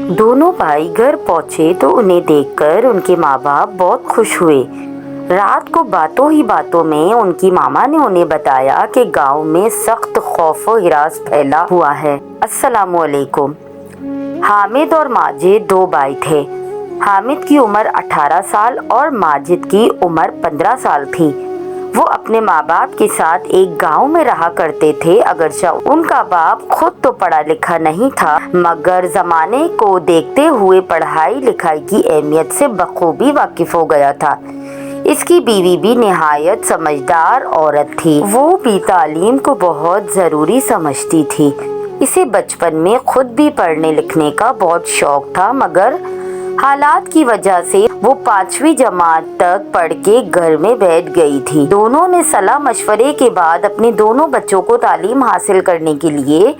دونوں بھائی گھر پہنچے تو انہیں دیکھ کر ان کے ماں باپ بہت خوش ہوئے۔ رات کو باتوں ہی باتوں میں ان کی ماما نے انہیں بتایا کہ گاؤں میں سخت خوف و ہراس پھیلا ہوا ہے۔ السلام علیکم۔ حامد اور ماجد دو بھائی تھے۔ حامد کی عمر 18 سال اور ماجد کی عمر 15 سال تھی۔ وہ اپنے ماں باپ کے ساتھ ایک گاؤں میں رہا کرتے تھے، اگرچہ ان کا باپ خود تو پڑھا لکھا نہیں تھا مگر زمانے کو دیکھتے ہوئے پڑھائی لکھائی کی اہمیت سے بخوبی واقف ہو گیا تھا۔ اس کی بیوی بھی نہایت سمجھدار عورت تھی۔ وہ بھی تعلیم کو بہت ضروری سمجھتی تھی۔ اسے بچپن میں خود بھی پڑھنے لکھنے کا بہت شوق تھا مگر حالات کی وجہ سے وہ 5ویں جماعت تک پڑھ کے گھر میں بیٹھ گئی تھی۔ دونوں نے صلاح مشورے کے بعد اپنے دونوں بچوں کو تعلیم حاصل کرنے کے لیے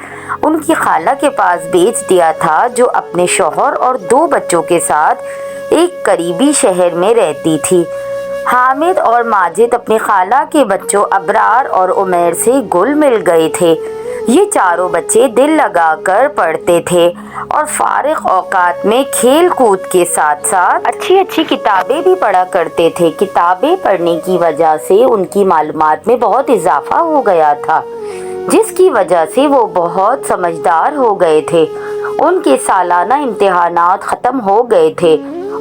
ان کی خالہ کے پاس بھیج دیا تھا، جو اپنے شوہر اور 2 بچوں کے ساتھ ایک قریبی شہر میں رہتی تھی۔ حامد اور ماجد اپنی خالہ کے بچوں ابرار اور عمیر سے گل مل گئے تھے۔ یہ چاروں بچے دل لگا کر پڑھتے تھے اور فارغ اوقات میں کھیل کود کے ساتھ ساتھ اچھی کتابیں بھی پڑھا کرتے تھے۔ کتابیں پڑھنے کی وجہ سے ان کی معلومات میں بہت اضافہ ہو گیا تھا، جس کی وجہ سے وہ بہت سمجھدار ہو گئے تھے۔ ان کے سالانہ امتحانات ختم ہو گئے تھے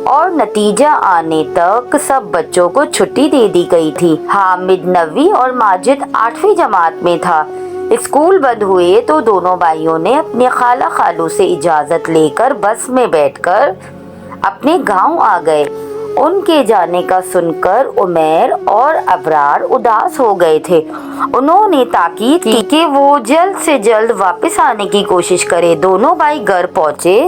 اور نتیجہ آنے تک سب بچوں کو چھٹی دے دی گئی تھی۔ حامد 9ویں اور ماجد 8ویں جماعت میں تھا۔ اسکول بند ہوئے تو دونوں بھائیوں نے اپنے خالہ خالو سے اجازت لے کر بس میں بیٹھ کر اپنے گاؤں آ گئے۔ ان کے جانے کا سن کر عمیر اور ابرار اداس ہو گئے تھے۔ انہوں نے تاکید کی کہ وہ جلد سے جلد واپس آنے کی کوشش کرے۔ دونوں بھائی گھر پہنچے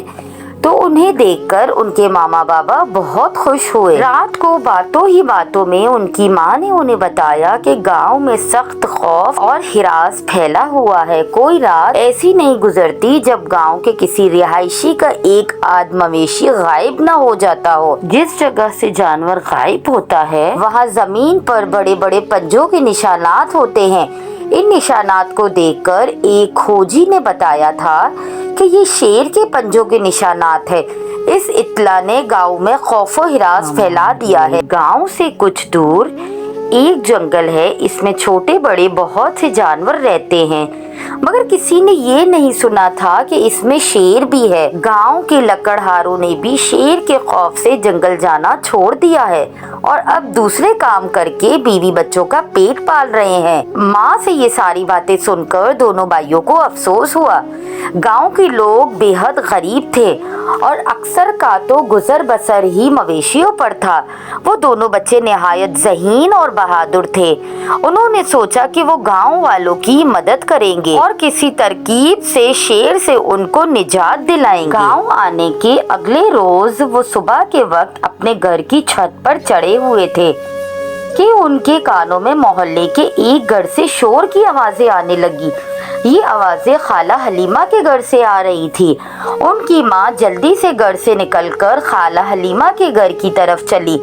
تو انہیں دیکھ کر ان کے ماما بابا بہت خوش ہوئے۔ رات کو باتوں ہی باتوں میں ان کی ماں نے انہیں بتایا کہ گاؤں میں سخت خوف اور ہراس پھیلا ہوا ہے۔ کوئی رات ایسی نہیں گزرتی جب گاؤں کے کسی رہائشی کا ایک آدھ مویشی غائب نہ ہو جاتا ہو۔ جس جگہ سے جانور غائب ہوتا ہے وہاں زمین پر بڑے بڑے پنجوں کے نشانات ہوتے ہیں۔ ان نشانات کو دیکھ کر ایک کھوجی نے بتایا تھا کہ یہ شیر کے پنجوں کے نشانات ہیں۔ اس اطلاع نے گاؤں میں خوف و ہراس پھیلا دیا ہے۔ گاؤں سے کچھ دور ایک جنگل ہے، اس میں چھوٹے بڑے بہت سے جانور رہتے ہیں مگر کسی نے یہ نہیں سنا تھا کہ اس میں شیر بھی ہے۔ گاؤں کے لکڑہاروں نے بھی شیر کے خوف سے جنگل جانا چھوڑ دیا ہے اور اب دوسرے کام کر کے بیوی بچوں کا پیٹ پال رہے ہیں۔ ماں سے یہ ساری باتیں سن کر دونوں بھائیوں کو افسوس ہوا۔ گاؤں کے لوگ بے حد غریب تھے اور اکثر کا تو گزر بسر ہی مویشیوں پر تھا۔ وہ دونوں بچے نہایت ذہین اور بہادر تھے۔ انہوں نے سوچا کہ وہ گاؤں والوں کی مدد کریں گے اور کسی ترکیب سے شیر سے ان کو نجات دلائیں گے۔ گاؤں آنے کے اگلے روز وہ صبح کے وقت اپنے گھر کی چھت پر چڑھے ہوئے تھے کہ ان کے کانوں میں محلے کے ایک گھر سے شور کی آوازیں آنے لگی۔ یہ آوازیں خالہ حلیمہ کے گھر سے آ رہی تھی۔ ان کی ماں جلدی سے گھر سے نکل کر خالہ حلیمہ کے گھر کی طرف چلی۔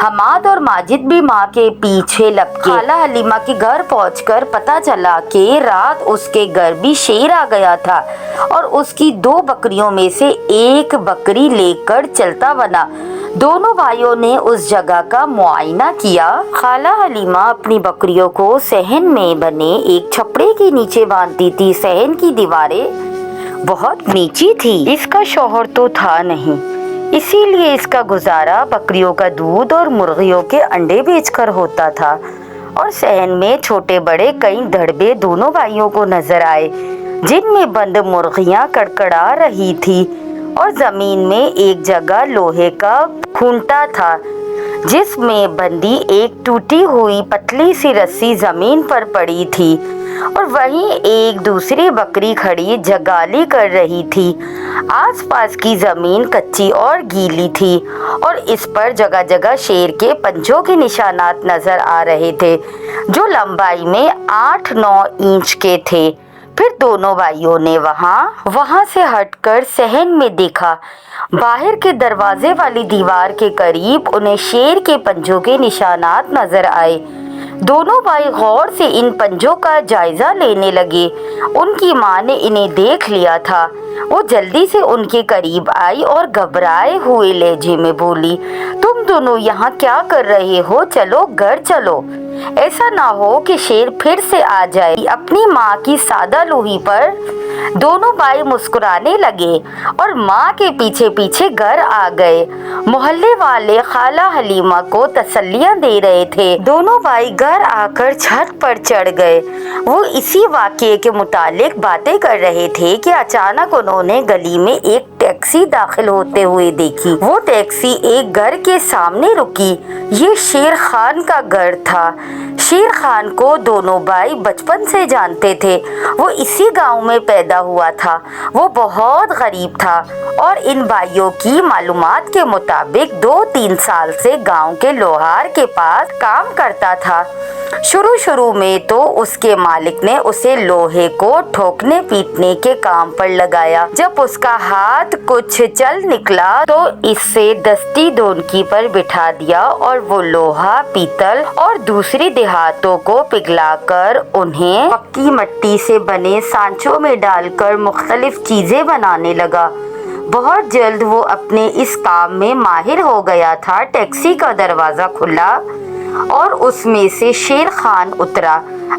حماد اور ماجد بھی ماں کے پیچھے لپکے۔ خالہ حلیمہ کے گھر پہنچ کر پتہ چلا کہ رات اس کے گھر بھی شیر آ گیا تھا اور اس کی 2 بکریوں میں سے ایک بکری لے کر چلتا بنا۔ دونوں بھائیوں نے اس جگہ کا معائنہ کیا۔ خالہ حلیمہ اپنی بکریوں کو صحن میں بنے ایک چھپڑے کے نیچے باندھتی تھی۔ صحن کی دیواریں بہت نیچی تھی۔ اس کا شوہر تو تھا نہیں، اسی لیے اس کا گزارا بکریوں کا دودھ اور مرغیوں کے انڈے بیچ کر ہوتا تھا۔ اور صحن میں چھوٹے بڑے کئی دھڑبے دونوں بھائیوں کو نظر آئے جن میں بند مرغیاں کڑکڑا رہی تھی اور زمین میں ایک جگہ لوہے کا کھونٹا تھا جس میں بندھی ایک ٹوٹی ہوئی پتلی سی رسی زمین پر پڑی تھی اور وہیں ایک دوسری بکری کھڑی جگالی کر رہی تھی۔ آس پاس کی زمین کچی اور گیلی تھی اور اس پر جگہ جگہ شیر کے پنجوں کے نشانات نظر آ رہے تھے جو لمبائی میں 8-9 انچ کے تھے۔ پھر دونوں بھائیوں نے وہاں سے ہٹ کر صحن میں دیکھا۔ باہر کے دروازے والی دیوار کے قریب انہیں شیر کے پنجوں کے نشانات نظر آئے۔ दोनों भाई गौर से इन पंजों का जायजा लेने लगे। उनकी माँ ने इन्हें देख लिया था। वो जल्दी से उनके करीब आई और घबराए हुए लहजे में बोली, तुम दोनों यहाँ क्या कर रहे हो? चलो घर चलो, ऐसा ना हो कि शेर फिर से आ जाए। अपनी माँ की सादा लोही पर दोनों भाई मुस्कुराने लगे और माँ के पीछे पीछे घर आ गए। मोहल्ले वाले खाला हलीमा को तसल्लियाँ दे रहे थे। दोनों भाई घर आकर छत पर चढ़ गए। वो इसी वाक़ये के मुतालिक बातें कर रहे थे कि अचानक उन्होंने गली में एक टैक्सी दाखिल होते हुए देखी। वो टैक्सी एक घर के सामने रुकी। ये शेर खान का घर था। शेर खान को दोनों भाई बचपन से जानते थे। वो इसी गांव में पैदा हुआ था। वो बहुत गरीब था और इन भाइयों की मालूमात के मुताबिक 2-3 साल से गांव के लोहार के पास काम करता था। शुरू में तो उसके मालिक ने उसे लोहे को ठोकने पीटने के काम पर लगाया। जब उसका हाथ कुछ चल निकला तो इससे दस्ती दोनकी पर बिठा दिया और वो लोहा, पीतल और दूसरी देहातों को पिघलाकर उन्हें पक्की मिट्टी से बने सांचों में डालकर मुख्तलिफ चीजें बनाने लगा। बहुत जल्द वो अपने इस काम में माहिर हो गया था। टैक्सी का दरवाजा खुला और उसमें से शेर खान उतरा।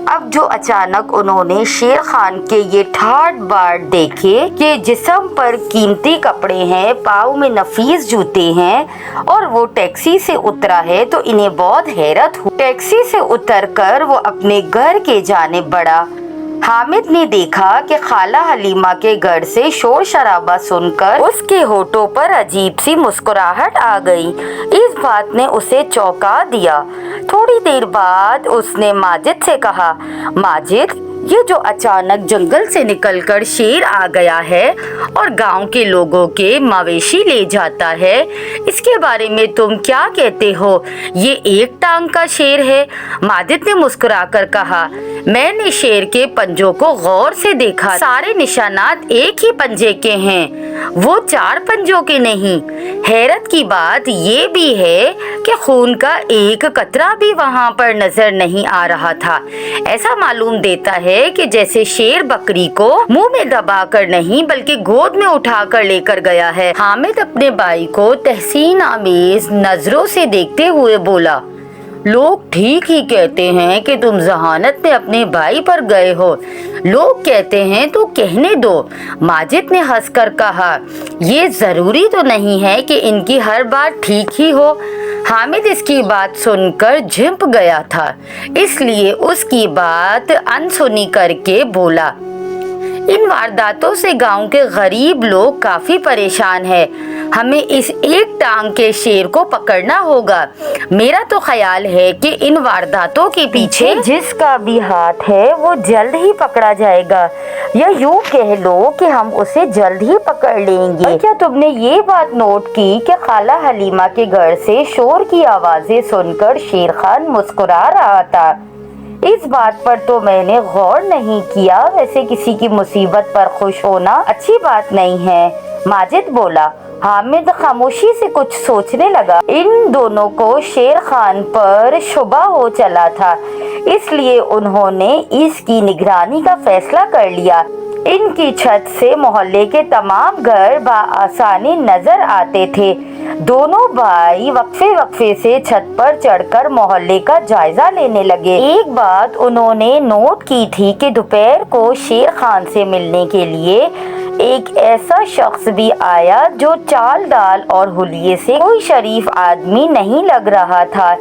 अब जो अचानक उन्होंने शेर खान के ये ठाट बाट देखे कि जिस्म पर कीमती कपड़े हैं, पाँव में नफीस जूते हैं और वो टैक्सी से उतरा है तो इन्हें बहुत हैरत हुई। टैक्सी से उतरकर वो अपने घर के जानिब बढ़ा। हामिद ने देखा कि खाला हलीमा के घर से शोर शराबा सुनकर उसके होठों पर अजीब सी मुस्कुराहट आ गई। इस बात ने उसे चौंका दिया। थोड़ी देर बाद उसने माजिद से कहा, माजिद, ये जो अचानक जंगल से निकलकर शेर आ गया है और गांव के लोगों के मवेशी ले जाता है, इसके बारे में तुम क्या कहते हो? ये एक टांग का शेर है। माजिद ने मुस्कुराकर कहा, मैंने शेर के पंजों को गौर से देखा। सारे निशानात एक ही पंजे के हैं, वो 4 पंजों के नहीं। हैरत की बात ये भी है कि खून का एक कतरा भी वहाँ पर नजर नहीं आ रहा था। ऐसा मालूम देता है कि जैसे शेर बकरी को मुंह में दबाकर नहीं बल्कि गोद में उठाकर लेकर गया है। हामिद अपने भाई को तहसीन आमेज नजरों से देखते हुए बोला, लोग ठीक ही कहते हैं कि तुम जहानत में अपने भाई पर गए हो। लोग कहते हैं तो कहने दो। माजिद ने हंसकर कहा, ये जरूरी तो नहीं है कि इनकी हर बात ठीक ही हो। हामिद इसकी बात सुनकर झिंप गया था, इसलिए उसकी बात अनसुनी करके बोला, इन वारदातों से गांव के गरीब लोग काफी परेशान हैं। हमें इस एक टांग के शेर को पकड़ना होगा। मेरा तो ख्याल है कि इन वारदातों के पीछे जिसका भी हाथ है वो जल्द ही पकड़ा जाएगा, या यूं कह लो कि हम उसे जल्द ही पकड़ लेंगे। क्या तुमने ये बात नोट की कि खाला हलीमा के घर से शोर की आवाजें सुनकर शेर खान मुस्कुरा रहा था? इस बात पर तो मैंने गौर नहीं किया। वैसे किसी की मुसीबत पर खुश होना अच्छी बात नहीं है, माजिद बोला। हामिद खामोशी से कुछ सोचने लगा। इन दोनों को शेर खान पर शुबा हो चला था, इसलिए उन्होंने इसकी निगरानी का फैसला कर लिया। इनकी छत से मोहल्ले के तमाम घर बआसानी नजर आते थे। दोनों भाई वक्फे से छत पर चढ़कर मोहल्ले का जायजा लेने लगे। एक बात उन्होंने नोट की थी कि दोपहर को शेर खान से मिलने के लिए एक ऐसा शख्स भी आया जो चाल डाल और हुलिये से कोई शरीफ आदमी नहीं लग रहा था।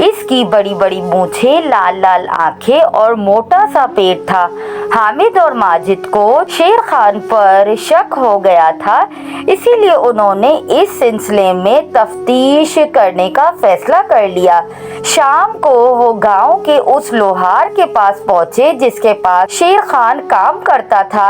इसकी बड़ी बड़ी मूछें, लाल लाल आंखें और मोटा सा पेट था। हामिद और माजिद को शेर खान पर शक हो गया था, इसीलिए उन्होंने इस सिलसिले में तफ्तीश करने का फैसला कर लिया। शाम को वो गांव के उस लोहार के पास पहुंचे जिसके पास शेर खान काम करता था।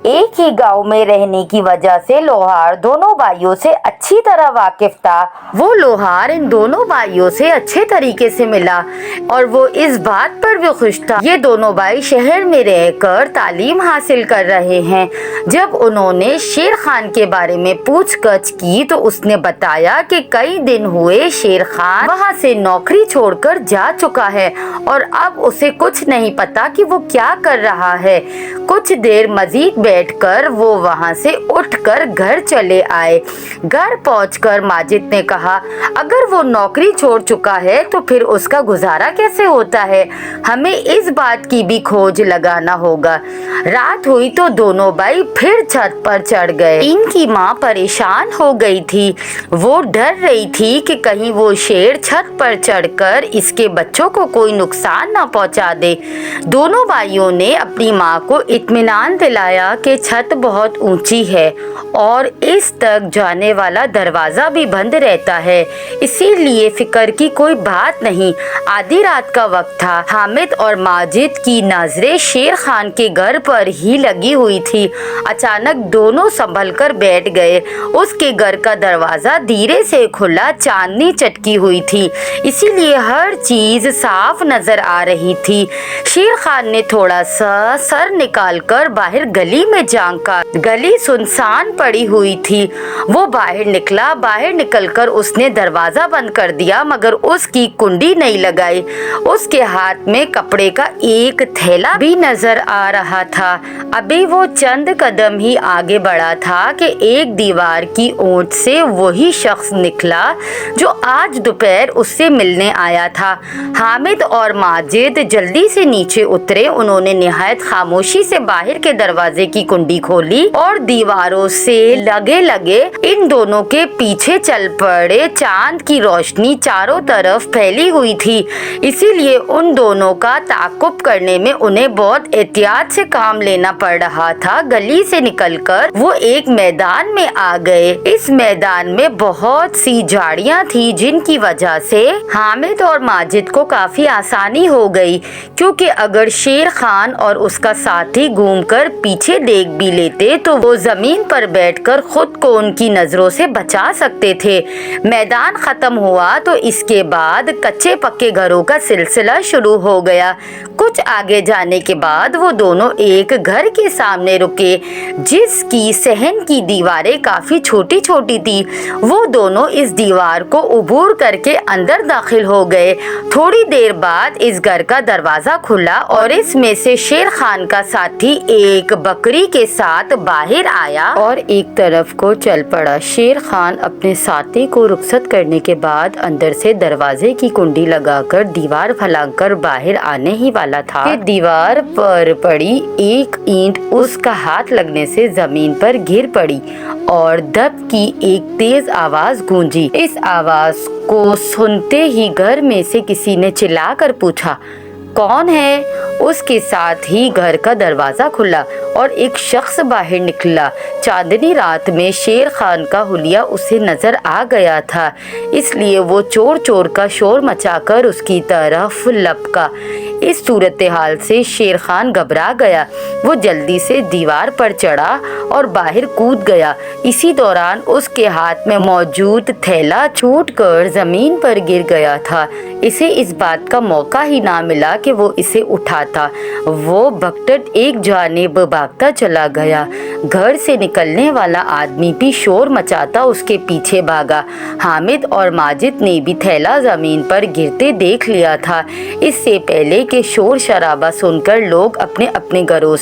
एक ही गांव में में रहने की वजह से लोहार दोनों भाइयों से अच्छी तरह वाकिफ था। वो लोहार इन दोनों भाइयों से अच्छे तरीके से मिला और वो इस बात पर भी खुश था ये दोनों भाई शहर में रहकर तालीम हासिल कर रहे हैं। जब उन्होंने शेर खान के बारे में पूछताछ की तो उसने बताया कि कई दिन हुए शेर खान वहाँ से नौकरी छोड़कर जा चुका है और अब उसे कुछ नहीं पता कि वो क्या कर रहा है। कुछ देर मजीद बैठकर वो वहाँ से उठकर घर चले आए। घर पहुंचकर माजिद ने कहा, अगर वो नौकरी छोड़ चुका है तो फिर उसका गुजारा कैसे होता है? हमें इस बात की भी खोज लगाना होगा। रात हुई तो दोनों भाई फिर छत पर चढ़ गए। इनकी माँ परेशान हो गई थी। वो डर रही थी कि कहीं वो शेर छत पर चढ़कर इसके बच्चों को कोई नुकसान न पहुंचा दे। दोनों भाइयों ने अपनी माँ को इत्मीनान दिलाया कि छत बहुत ऊंची है और इस तक जाने वाला दरवाजा भी बंद रहता है, इसीलिए फिक्र की कोई बात नहीं। आधी रात का वक्त था। हामिद और माजिद की नजरें शेर खान के घर पर ही लगी हुई थी। अचानक दोनों संभल कर बैठ गए। उसके घर का दरवाजा धीरे से खुला, चांदनी चटकी हुई थी, इसीलिए हर चीज साफ नजर आ रही थी। शेर खान ने थोड़ा सा सर निकालकर बाहर गली में झांका। गली सुनसान पड़ी हुई थी। वो बाहर निकला। बाहर निकलकर उसने दरवाजा बंद कर दिया, मगर उसकी कुंडी नहीं लगाई। उसके हाथ में कपड़े का एक थैला भी नजर आ रहा था। अभी वो चंद कदम ही आगे बढ़ा था कि एक दीवार की ओट से वही शख्स निकला जो आज दोपहर उससे मिलने आया था। हामिद और माजिद जल्दी से नीचे उतरे। उन्होंने निहायत खामोशी से बाहर के दरवाजे की कुंडी खोली और दीवारों से लगे लगे इन दोनों के पीछे चल पड़े। चांद की रोशनी चारों तरफ फैली हुई थी, इसीलिए उन दोनों का ताक़ुब करने में उन्हें बहुत एहतियात से काम लेना पड़ रहा था। गली से निकलकर वो एक मैदान में आ गए। इस मैदान में बहुत सी झाड़ियाँ थी, जिनकी वजह से हामिद और माजिद को काफी आसानी हो गई, क्योंकि अगर शेर खान और उसका साथी घूमकर पीछे देख भी लेते तो वो जमीन पर बैठकर खुद को उनकी नजरों से बचा सकते थे। मैदान खत्म हुआ तो इसके बाद कच्चे पक्के घरों का सिलसिला शुरू हो गया। कुछ आगे जाने के बाद वो दोनों एक घर के सामने रुके, जिसकी सहन की दीवारें काफी छोटी छोटी थी। वो दोनों इस दीवार को उबूर करके अंदर दाखिल हो गए। थोड़ी देर बाद इस घर का दरवाजा खुला और इसमें से शेर खान का साथी एक बकरी के साथ बाहर आया और एक तरफ को चल पड़ा। शेर खान अपने साथी को रुखसत करने के बाद अंदर से दरवाजे की कुंडी लगाकर दीवार फैलाकर बाहर आने ही वाला था कि दीवार पर पड़ी एक ईंट उसका हाथ लगने से जमीन पर गिर पड़ी और दब की एक तेज आवाज गूंजी। इस आवाज को सुनते ही घर में से किसी ने चिल्लाकर पूछा, कौन है? उसके साथ ही घर का दरवाजा खुला और एक शख्स बाहर निकला। चांदनी रात में शेर खान का हुलिया उसे नजर आ गया था, इसलिए वो चोर चोर का शोर मचाकर उसकी तरफ लपका। इस सूरत हाल से शेर खान घबरा गया। वो जल्दी से दीवार पर चढ़ा और बाहर कूद गया। इसी दौरान उसके हाथ में मौजूद थैला छूटकर जमीन पर गिर गया था। इसे इस बात का मौका ही ना मिला कि वो इसे उठाता। वो भगदड़ एक जानिब भागता चला गया। घर से निकलने वाला आदमी भी शोर मचाता उसके पीछे भागा। हामिद और माजिद ने भी थैला जमीन पर गिरते देख लिया था। इससे पहले कि शोर शराबा सुनकर लोग अपने अपने घरों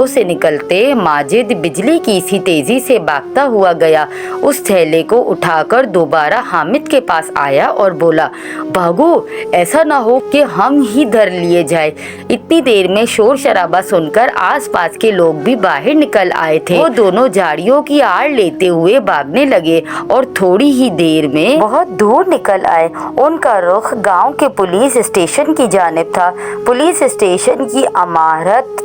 से निकलते, माजिद बिजली की सी तेजी से भागता हुआ गया। उस थैले को उठाकर दोबारा हामिद के पास आया और बोला, भागो, ऐसा ना हो कि हम ही धर लिए जाए। इतनी देर में शोर शराबा सुनकर आसपास के लोग भी बाहर निकल आए थे। वो दोनों झाड़ियों की आड़ लेते हुए भागने लगे और थोड़ी ही देर में बहुत दूर निकल आए। उनका रुख गांव के पुलिस स्टेशन की जानिब था। पुलिस स्टेशन की इमारत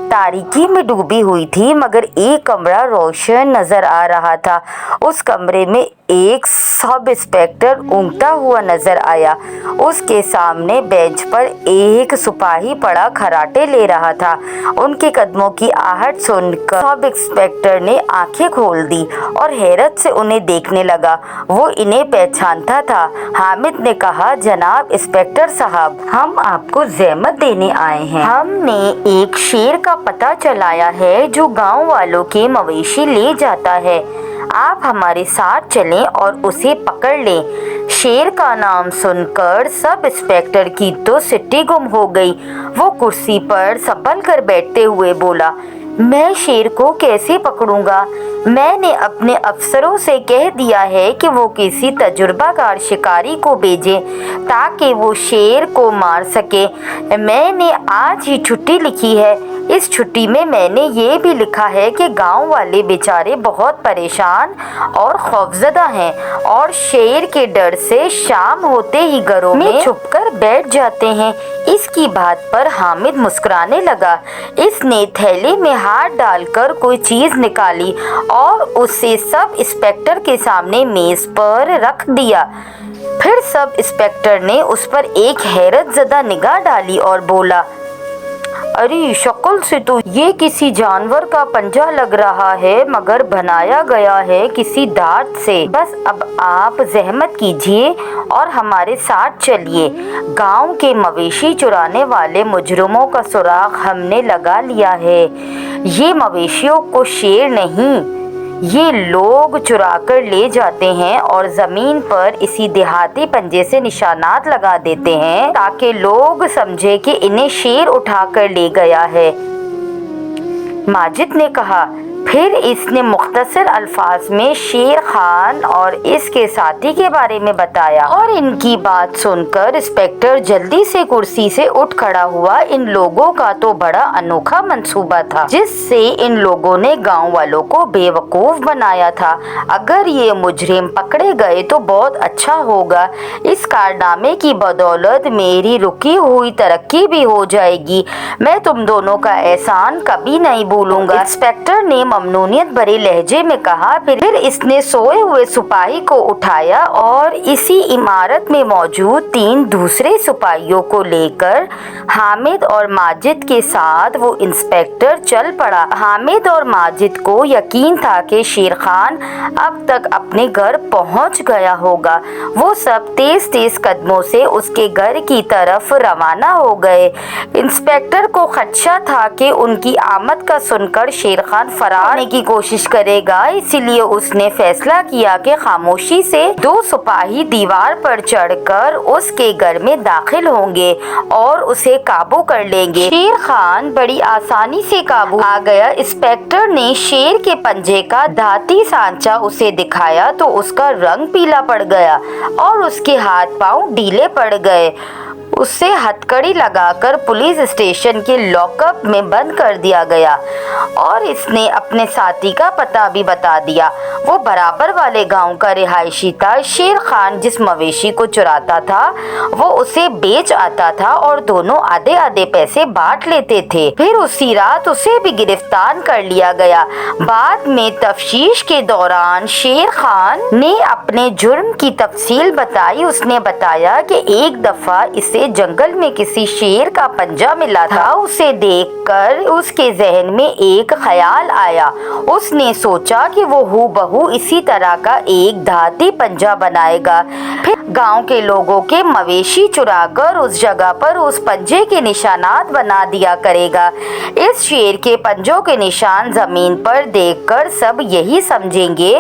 तारीकी में डूबी हुई थी, मगर एक कमरा रोशन नजर आ रहा था। उस कमरे में एक सब इंस्पेक्टर ऊँघता हुआ नजर आया। उसके सामने बेंच पर एक सिपाही पड़ा खर्राटे ले रहा था। उनके कदमों की आहट सुनकर सब इंस्पेक्टर ने आंखें खोल दी और हैरत से उन्हें देखने लगा। वो इन्हें पहचानता था। हामिद ने कहा, जनाब इंस्पेक्टर साहब, हम आपको ज़हमत देने आए हैं। हमने एक शेर का पता चलाया है जो गांव वालों के मवेशी ले जाता है। आप हमारे साथ चलें और उसे पकड़ लें। शेर का नाम सुनकर सब इंस्पेक्टर की तो सिट्टी गुम हो गई। वो कुर्सी पर संभल कर बैठते हुए बोला, मैं शेर को कैसे पकड़ूंगा? मैंने अपने अफसरों से कह दिया है कि वो किसी तजुर्बाकार शिकारी को भेजें ताकि वो शेर को मार सके। मैंने आज ही छुट्टी लिखी है। इस छुट्टी में मैंने ये भी लिखा है कि गांव वाले बेचारे बहुत परेशान और खौफजदा हैं और शेर के डर से शाम होते ही घरों में छुपकर बैठ जाते हैं। इसकी बात पर हामिद मुस्कुराने लगा। इसने थैले में हाथ डालकर कोई चीज निकाली और उसे सब इंस्पेक्टर के सामने मेज पर रख दिया। फिर सब इंस्पेक्टर ने उस पर एक हैरत ज़दा निगाह डाली और बोला, अरे शक्ल से तो ये किसी जानवर का पंजा लग रहा है, मगर बनाया गया है किसी दांत से। बस अब आप जहमत कीजिए और हमारे साथ चलिए। गांव के मवेशी चुराने वाले मुजरिमों का सुराग हमने लगा लिया है। ये मवेशियों को शेर नहीं, ये लोग चुराकर ले जाते हैं और ज़मीन पर इसी देहाती पंजे से निशानात लगा देते हैं ताकि लोग समझे कि इन्हें शेर उठाकर ले गया है। माजिद ने कहा। फिर इसने मुख्तसर अल्फाज में शेर खान और इसके साथी के बारे में बताया और इनकी बात सुनकर इंस्पेक्टर जल्दी से कुर्सी से उठ खड़ा हुआ। इन लोगों का तो बड़ा अनोखा मंसूबा था जिससे इन लोगों ने गांव वालों को बेवकूफ बनाया था। अगर ये मुजरिम पकड़े गए तो बहुत अच्छा होगा। इस कारनामे की बदौलत मेरी रुकी हुई तरक्की भी हो जाएगी। मैं तुम दोनों का एहसान कभी नहीं भूलूंगा। इंस्पेक्टर ने ममनूनियत भरे लहजे में कहा। फिर इसने सोए हुए सिपाही को उठाया और इसी इमारत में मौजूद 3 दूसरे सिपाहियों को लेकर हामिद और माजिद के साथ वो इंस्पेक्टर चल पड़ा। हामिद और माजिद को यकीन था कि शेर खान अब तक अपने घर पहुंच गया होगा। वो सब तेज तेज कदमों से उसके घर की तरफ रवाना हो गए। इंस्पेक्टर को खदशा था कि उनकी आमद का सुनकर शेर खान फरार होने की कोशिश करेगा, इसीलिए उसने फैसला किया कि खामोशी से 2 सिपाही दीवार पर चढ़कर उसके घर में दाखिल होंगे और उसे काबू कर लेंगे। शेर खान बड़ी आसानी से काबू आ गया। इंस्पेक्टर ने शेर के पंजे का धाती सांचा उसे दिखाया तो उसका रंग पीला पड़ गया और उसके हाथ पांव ढीले पड़ गए। उसे हथकड़ी लगाकर पुलिस स्टेशन के लॉकअप में बंद कर दिया गया और इसने अपने साथी का पता भी बता दिया। वो बराबर वाले गांव का रिहायशी था। शेर खान जिस मवेशी को चुराता था वो उसे बेच आता था और दोनों आधे आधे पैसे बांट लेते थे। फिर उसी रात उसे भी गिरफ्तार कर लिया गया। बाद में तफ्तीश के दौरान शेर खान ने अपने जुर्म की तफसील बताई। उसने बताया कि एक दफा इसे जंगल में किसी शेर का पंजा मिला था। उसे देखकर उसके जहन में एक ख्याल आया। उसने सोचा कि वो हूबहू इसी तरह का एक धाती पंजा बनाएगा, फिर गांव के लोगों के मवेशी चुराकर उस जगह पर उस पंजे के निशानात बना दिया करेगा। इस शेर के पंजों के निशान जमीन पर देखकर सब यही समझेंगे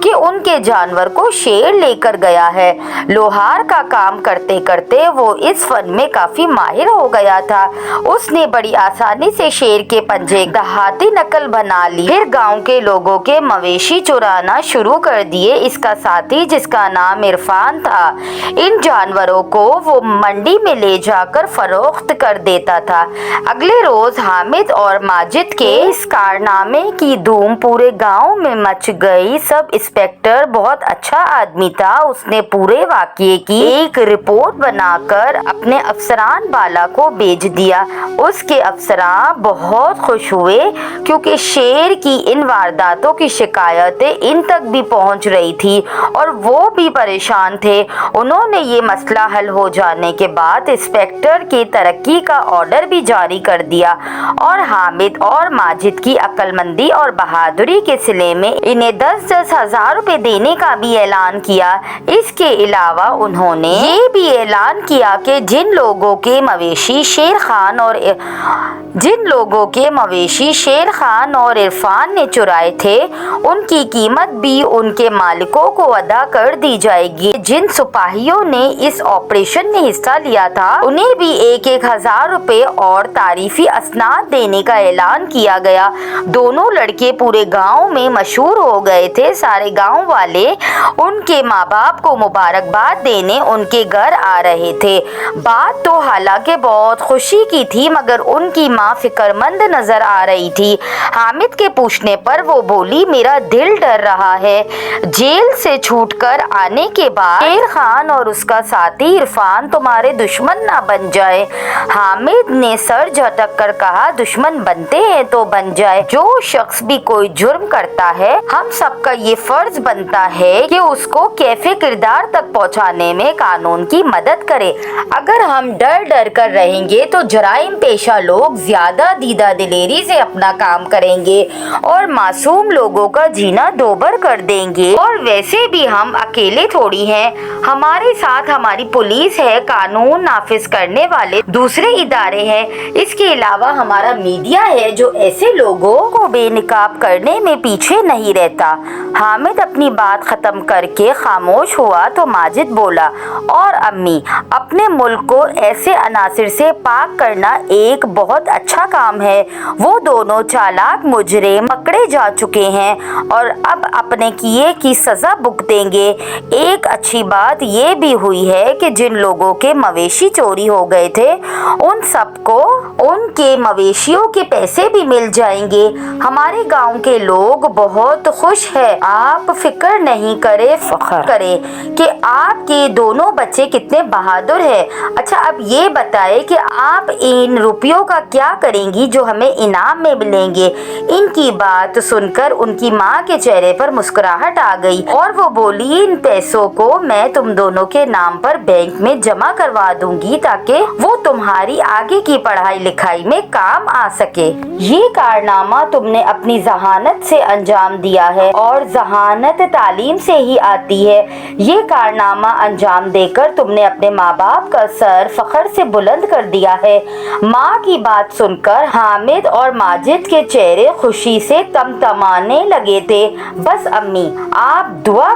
कि उनके जानवर को शेर लेकर गया है। लोहार का काम करते करते वो इस फन में काफी माहिर हो गया था। उसने बड़ी आसानी से शेर के पंजे दहाती नकल बना ली। फिर गांव के लोगों के मवेशी चुराना शुरू कर दिए। इसका साथी जिसका नाम इरफान था, इन जानवरों को वो मंडी में ले जाकर फरोख्त कर देता था। अगले रोज हामिद और माजिद के इस कारनामे की धूम पूरे गांव में मच गई। सब इंस्पेक्टर बहुत अच्छा आदमी था। उसने पूरे वाकये की एक रिपोर्ट बनाकर अपने अफसरान बाला को भेज दिया। उसके अफसरान बहुत खुश हुए क्योंकि शेर की इन वारदातों की शिकायतें इन तक भी पहुंच रही थी और वो भी परेशान थे। उन्होंने ये मसला हल हो जाने के बाद इंस्पेक्टर की तरक्की का ऑर्डर भी जारी कर दिया और हामिद और माजिद की अक्लमंदी और बहादुरी के सिले में इन्हें 10-10 हजार रुपए देने का भी ऐलान किया। इसके अलावा उन्होंने ये भी ऐलान किया कि जिन लोगों के मवेशी शेर खान और इरफान ने चुराए थे उनकी कीमत भी उनके मालिकों को अदा कर दी जाएगी। जिन सिपाहियों ने इस ऑपरेशन में हिस्सा लिया था उन्हें भी 1-1 हजार रुपए और तारीफी असनाद देने का ऐलान किया गया। दोनों लड़के पूरे गांव में मशहूर हो गए थे। सारे गांव वाले उनके माँ बाप को मुबारकबाद देने उनके घर आ रहे थे। बात तो हालांकि बहुत खुशी की थी मगर उनकी माँ फिक्रमंद नजर आ रही थी। हामिद के पूछने पर वो बोली, मेरा दिल डर रहा है जेल से छूटकर आने के बाद शेर खान और उसका साथी इरफान तुम्हारे दुश्मन ना बन जाए। हामिद ने सर झटक कर कहा, दुश्मन बनते हैं तो बन जाए। जो शख्स भी कोई जुर्म करता है हम सबका ये फर्ज बनता है कि उसको कैफे किरदार तक पहुंचाने में कानून की मदद करे। अगर हम डर डर कर रहेंगे तो जराइम पेशा लोग ज्यादा दीदा दिलेरी से अपना काम करेंगे और मासूम लोगों का जीना दोबर कर देंगे। और वैसे भी हम अकेले थोड़ी हैं, हमारे साथ हमारी पुलिस है, कानून नाफिज करने वाले दूसरे इदारे हैं। इसके अलावा हमारा मीडिया है जो ऐसे लोगों को बेनकाब करने में पीछे नहीं रहता। हामिद अपनी बात खत्म करके खामोश हुआ तो माजिद बोला, और अम्मी, अपने मुल्क को ऐसे अनासिर से पाक करना एक बहुत अच्छा काम है। वो दोनों चालाक मुजरिम पकड़े जा चुके हैं और अब अपने किए की सजा भुगतेंगे। एक अच्छी बात ये भी हुई है कि जिन लोगों के मवेशी चोरी हो गए थे उन सबको उनके मवेशियों के पैसे भी मिल जाएंगे। हमारे गांव के लोग बहुत खुश हैं। आप फिक्र नहीं करे कि आपके दोनों बच्चे कितने बहादुर हैं। अच्छा, अब ये बताएं कि आप इन रुपयों का क्या करेंगी जो हमें इनाम में मिलेंगे। इनकी बात सुनकर उनकी माँ के चेहरे पर मुस्कुराहट आ गई और वो बोली, इन पैसों को मैं तुम दोनों के नाम पर बैंक में जमा करवा दूंगी ताकि वो तुम्हारी आगे की पढ़ाई लिखाई में काम आ सके। ये कारनामा तुमने अपनी जहानत से अंजाम दिया है और जहानत तालीम से ही आती है। ये कारनामा अंजाम देकर तुमने अपने माँ बाप का सर फख्र से बुलंद कर दिया है। माँ की बात सुनकर हामिद और माजिद के चेहरे खुशी से तमतमाने लगे थे। बस अम्मी आप दुआ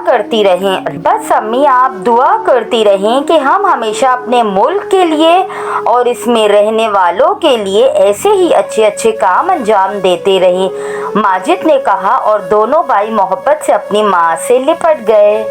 करती रहें कि हम हमेशा अपने मुल्क के लिए और इसमें रहने वालों के लिए ऐसे ही अच्छे अच्छे काम अंजाम देते रहें, माजिद ने कहा और दोनों भाई मोहब्बत से अपनी माँ से लिपट गए।